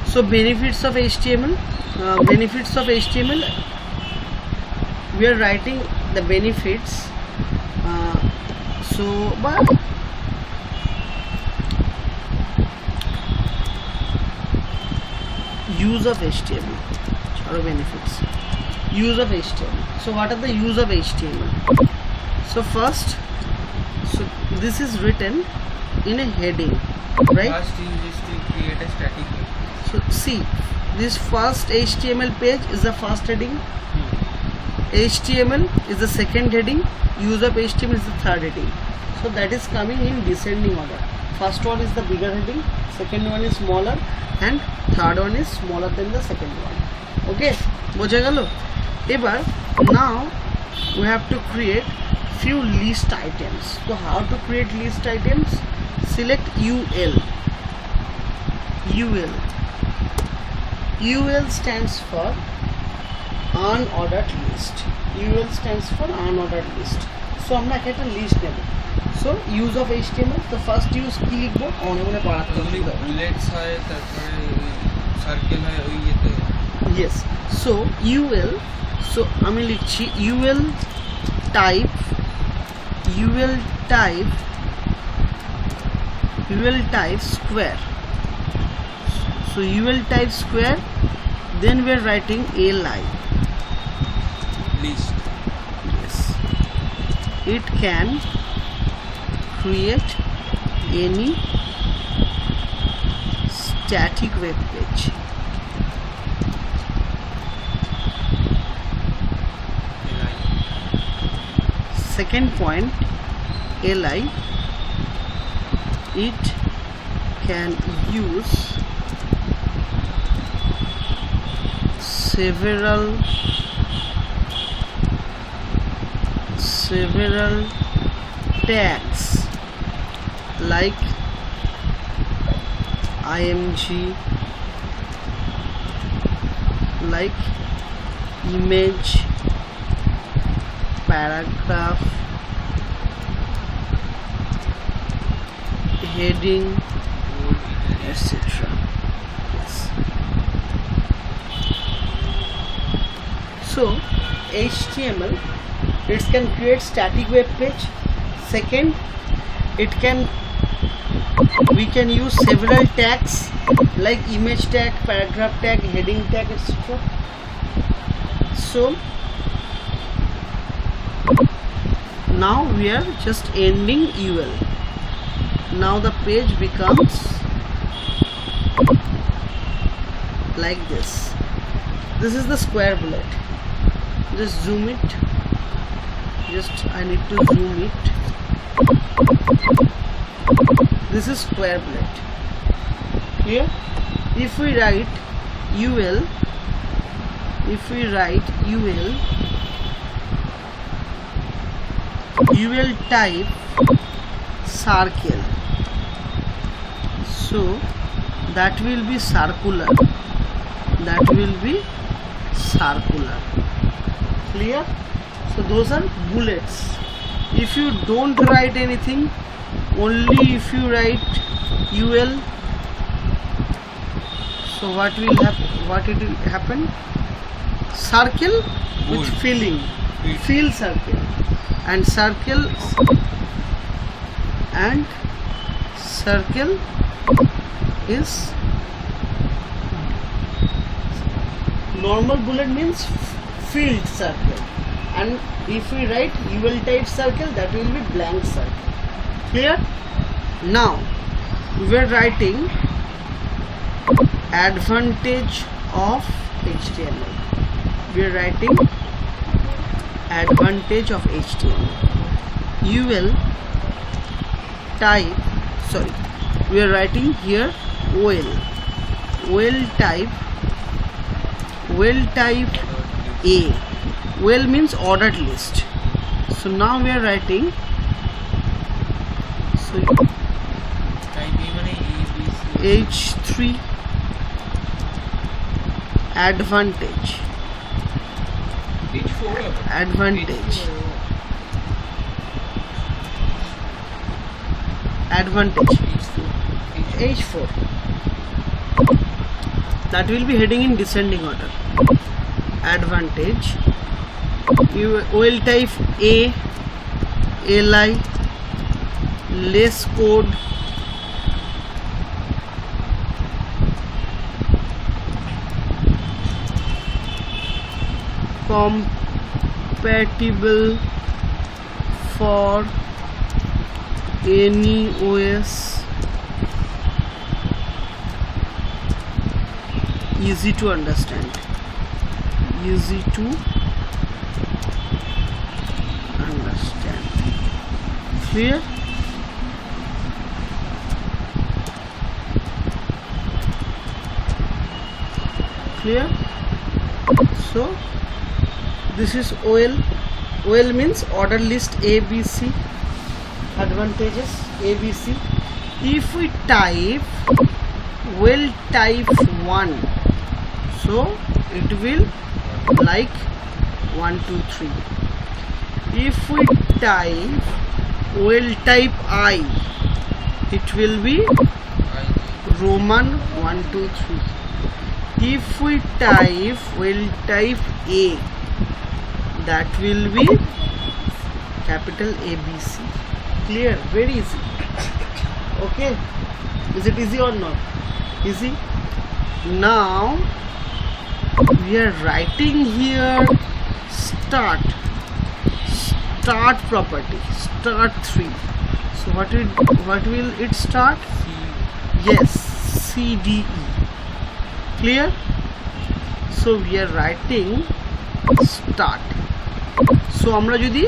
So benefits of HTML. We are writing the benefits. But use of HTML. Benefits. Use of HTML. So what are the use of HTML? So first, this is written in a heading, right? First use is to create a static page. So see, this first HTML page is the first heading. HTML is the second heading. Use of HTML is the third heading. So that is coming in descending order. First one is the bigger heading, second one is smaller, and third one is smaller than the second one. Okay, বোঝা গেল? এবার now we have to create few list items. So how to create list items? Select UL. UL stands for unordered list. UL stands for unordered list. So আমরা একটা list নেব. So use of HTML, the first use কি লিখবো? অনেকগুলো পড়াতে হবে। Bullets হয়, তারপরে সার্কেল হয় ওই ইয়েতে। Yes. So UL, so আমি লিখছি UL type square. So UL type square, then we are writing li. List. Yes. It can create any static web page. Second point, li, it can use several tags like img, like image, paragraph, heading, etc. Yes. So HTML, it can create static web page. Second, we can use several tags like image tag, paragraph tag, heading tag, etc. So now we are just ending UL. Now the page becomes like this. This is the square bullet. Just zoom it. I need to zoom it. This is square bullet. Here, if we write UL, UL type circle. So that will be circular. Clear? So those are bullets. If you don't write anything, only if you write UL, so what will happen? Circle with filling, fill circle, and circle is normal bullet means filled circle, and if we write UL type circle, that will be blank circle. Clear? Now we are writing advantage of HTML. We are writing advantage of HTML. UL type, we are writing here OL type A. OL means ordered list. So now we are writing, so H3 advantage. H4. That will be heading in descending order. Advantage, OL type A, LI, less code, compatible for any OS, easy to understand, easy to understand. Clear? Clear? So this is OL. OL means order list ABC. Advantages ABC. If we type OL type 1, so it will like 1 2 3. If we type OL type I, it will be Roman 1 2 3. If we type OL type A, that will be capital ABC. Clear? Very easy. Okay, is it easy or not? Easy. Now we are writing here start property, start 3. So what will it start? Yes, CDE. Clear? So we are writing start. So আমরা যদি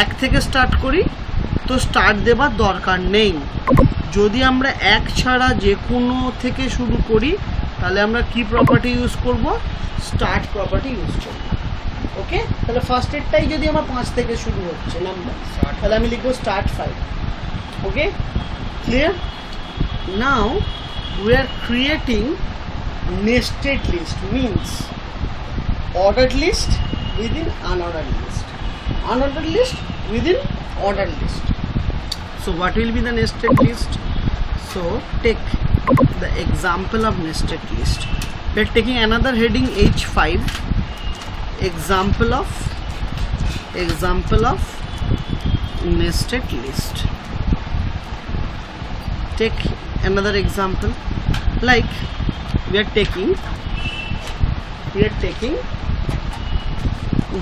1 থেকে start করি তো start দেবার দরকার নেই। যদি আমরা 1 ছাড়া যে কোনো থেকে শুরু করি তাহলে আমরা কি প্রপার্টি ইউজ করব? স্টার্ট প্রপার্টি ইউজ করব। ওকে, তাহলে ফার্স্ট এরটাই যদি আমার 5 থেকে শুরু হচ্ছে নাম্বার, তাহলে আমি লিখব start 5। Okay, clear? Now we are creating nested list, means ordered list within unordered list, unordered list within ordered list. So what will be the nested list? So take the example of nested list. We are taking another heading H5, example of nested list. Take another example, like we are taking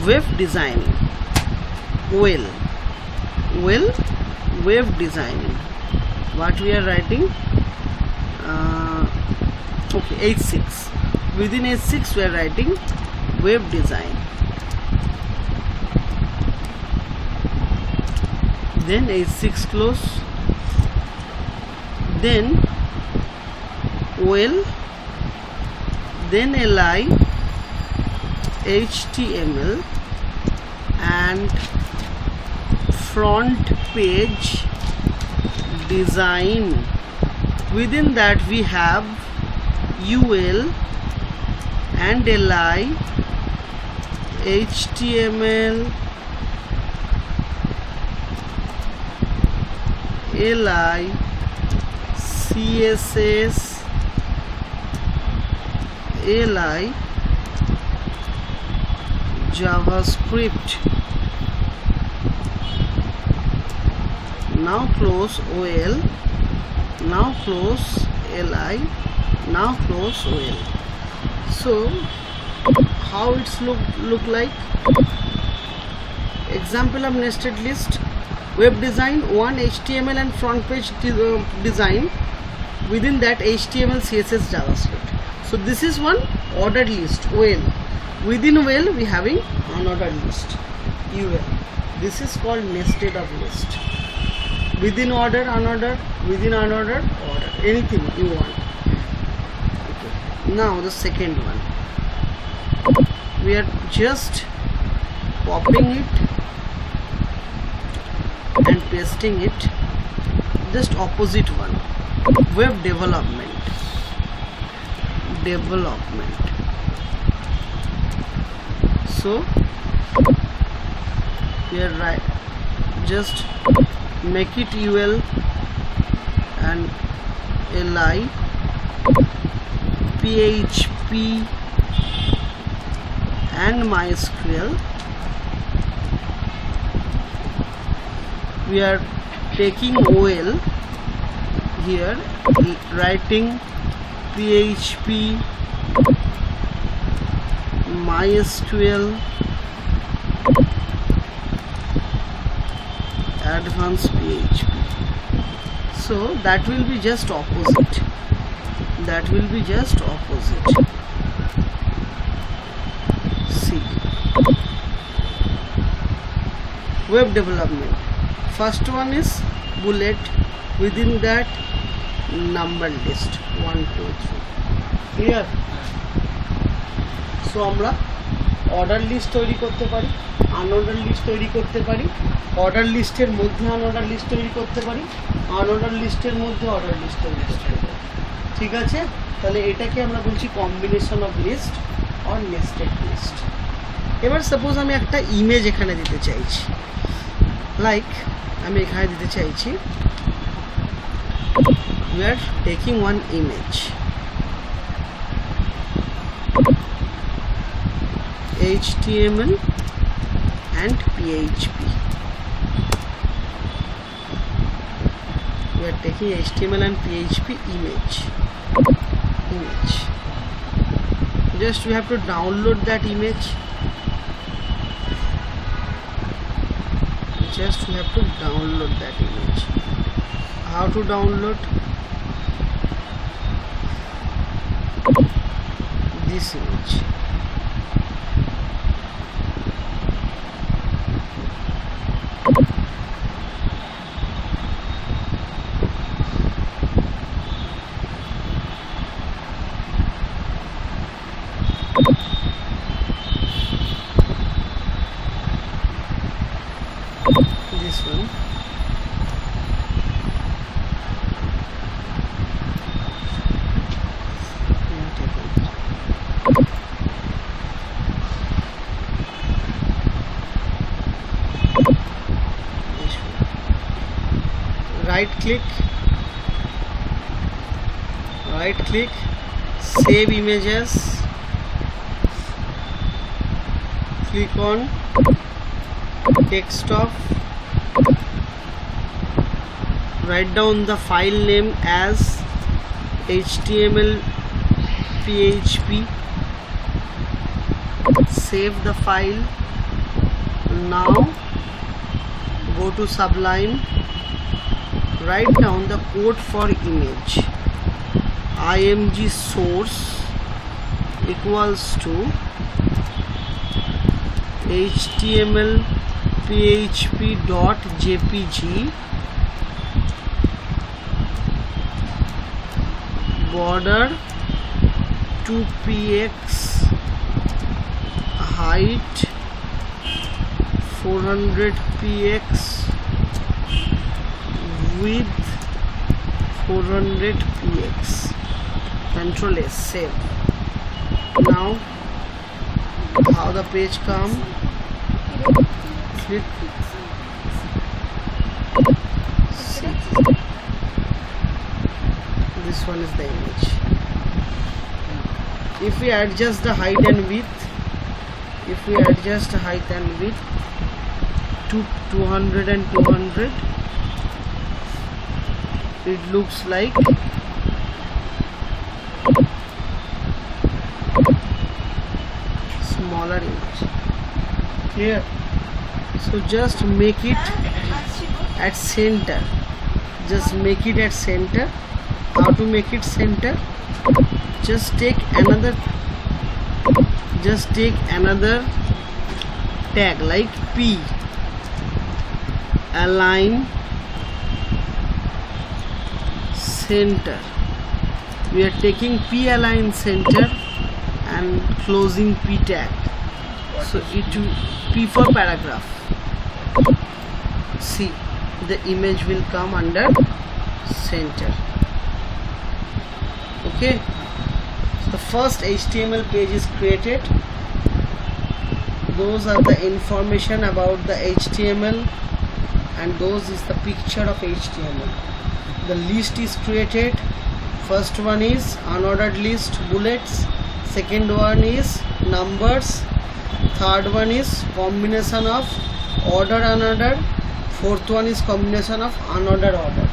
web designing. Well, web designing. What we are writing? Okay, H6. Within H6 we are writing web design. Then H6 close. Then OL. Then LI, HTML, and front page design. Within that we have UL and LI, HTML, LI, CSS, LI, JavaScript. Now close OL, now close LI, now close OL. So how it's look like? Example of nested list. Web design 1, HTML and front page design. Within that HTML, CSS, JavaScript. So this is one ordered list, OL. Within OL we having unordered list, UL. This is called nested of list. Within order, unordered, within unordered, order, anything you want. Okay. Now the second one, we are just copying it and pasting it, just opposite one, web development. So we are right, just make it UL and li php and MySQL. We are taking OL here, writing PHP, MySQL, advanced PHP. So that will be just opposite. That will be just opposite. See, web development. First one is bullet, within that number list 1 2 3. Clear? So আমরা order list তৈরি করতে পারি, unorder list তৈরি করতে পারি, order লিস্টের মধ্যে unorder list তৈরি করতে পারি, আনঅর্ডার লিস্টের মধ্যে অর্ডার লিস্ট তৈরি করতে পারি। ঠিক আছে, তাহলে এটাকে আমরা বলছি combination of list or nested list. এবার সাপোজ আমি একটা ইমেজ এখানে দিতে চাইছি, লাইক আমি এখানে দিতে চাইছি we are taking one image, HTML and PHP. We are taking HTML and PHP image. Just we have to download that image. Just we have to download that image. How to download? This image. This one. Right click, save images, click on desktop, write down the file name as HTML PHP, save the file. Now go to Sublime, write down the code for image. img source equals to html php dot jpg border 2px height 400px width 400px. Control S, save. Now how the page come? Click. See. This one is the image. If we adjust the height and width, to 200 and 200, it looks like smaller image. Clear? So just make it at center. Just make it at center. How to make it center? Just take another tag like P, align center. We are taking P align center and closing P tag. So it will P for paragraph. See, the image will come under center. Okay, so the first HTML page is created. Those are the information about the HTML and those is the picture of HTML. The list is created, First one is unordered list bullets, second one is numbers, third one is combination of order unorder, fourth one is combination of unordered order,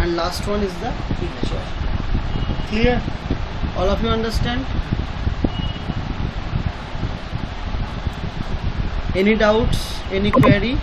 and last one is the picture. Clear? All of you understand? Any doubts? Any query?